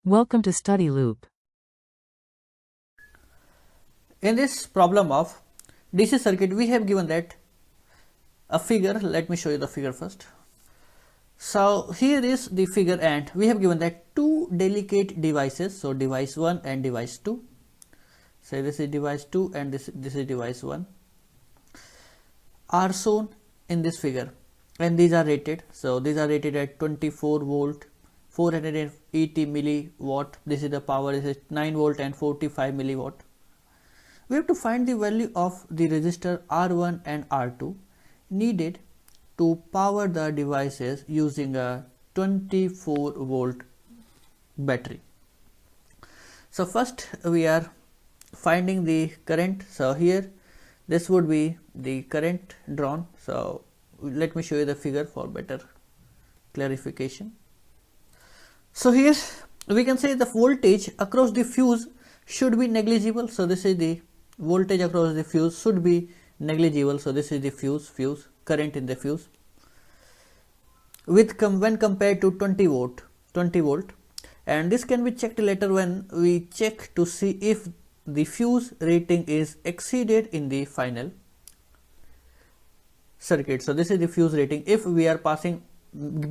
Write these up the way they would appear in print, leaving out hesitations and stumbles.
Welcome to Study Loop. In this problem of DC circuit, we have given that a figure. Let me show you the figure first. So here is the figure, and we have given that two delicate devices. So device 1 and device 2. Say this is device 2 and this is device 1 are shown in this figure, and these are rated. So these are rated at 24 volt, 480 milliwatt. This is the power. This is 9 volt and 45 milliwatt. We have to find the value of the resistor R1 and R2 needed to power the devices using a 24 volt battery. So first we are finding the current. So here this would be the current drawn. So let me show you the figure for better clarification. So here we can say the voltage across the fuse should be negligible. So this is the voltage across the fuse should be negligible. So this is the fuse current in the fuse with when compared to 20 volt, and this can be checked later when we check to see if the fuse rating is exceeded in the final circuit. So this is the fuse rating. If we are passing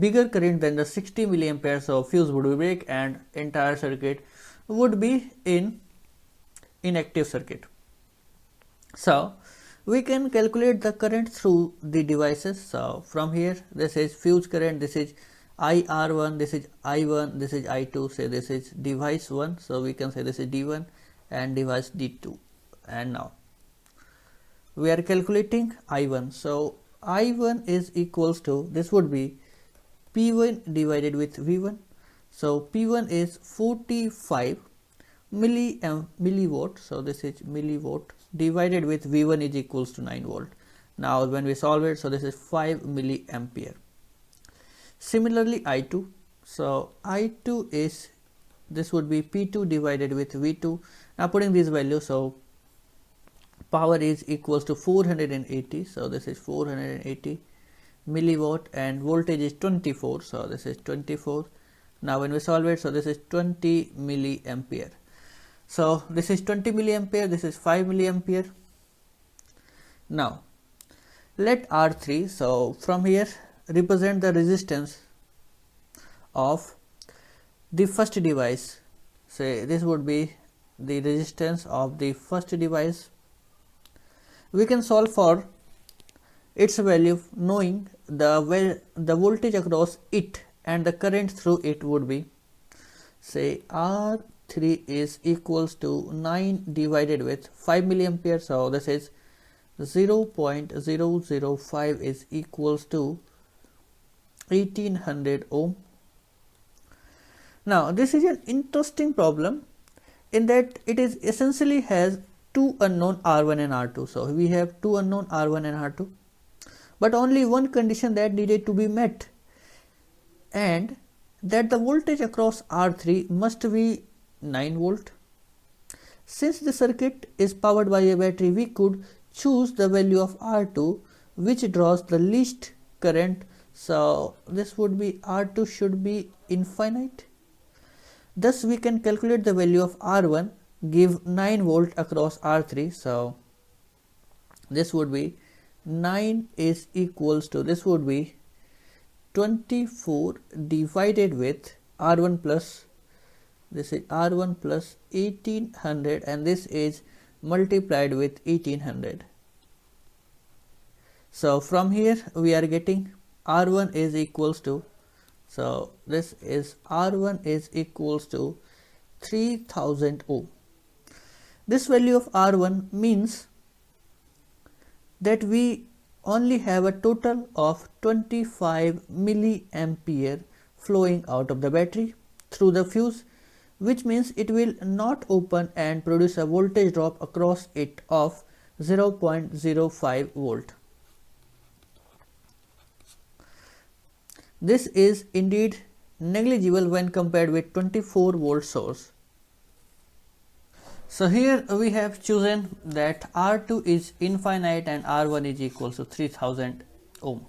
bigger current than the 60 milliampere, so fuse would break and entire circuit would be in inactive circuit. So we can calculate the current through the devices. So from here, this is fuse current, this is IR1, this is I1, this is I2. Say this is device 1, so we can say this is D1 and device D2. And now we are calculating I1. So I1 is equals to, this would be P1 divided with V1. So P1 is 45 milliwatt. So this is milliwatt divided with V1 is equals to 9 volt. Now when we solve it, so this is 5 milliampere. Similarly I2. So I2 is, this would be P2 divided with V2. Now putting these values, so power is equals to 480. So this is 480 milliwatt and voltage is 24. So this is 24. Now when we solve it, so this is 20 milliampere. So this is 20 milliampere, this is 5 milliampere. Now let R3, so from here represent the resistance of the first device. Say this would be the resistance of the first device. We can solve for its value knowing the voltage across it and the current through it would be, say R3 is equals to 9 divided with 5 milliampere. So this is 0.005 is equals to 1800 ohm. Now this is an interesting problem in that it is essentially has two unknown R1 and R2. So we have two unknown R1 and R2, but only one condition that needed to be met, and that the voltage across R3 must be 9 volt. Since the circuit is powered by a battery, we could choose the value of R2 which draws the least current. So this would be R2 should be infinite. Thus we can calculate the value of R1, give 9 volt across R3. So this would be 9 is equals to, this would be 24 divided with R1 plus, this is R1 plus 1800, and this is multiplied with 1800. So from here we are getting R1 is equals to, so this is R1 is equals to 3000 ohm. This value of R1 means that we only have a total of 25 milliampere flowing out of the battery through the fuse, which means it will not open and produce a voltage drop across it of 0.05 volt. This is indeed negligible when compared with 24 volt source. So here we have chosen that R2 is infinite and R1 is equal to 3000 ohm.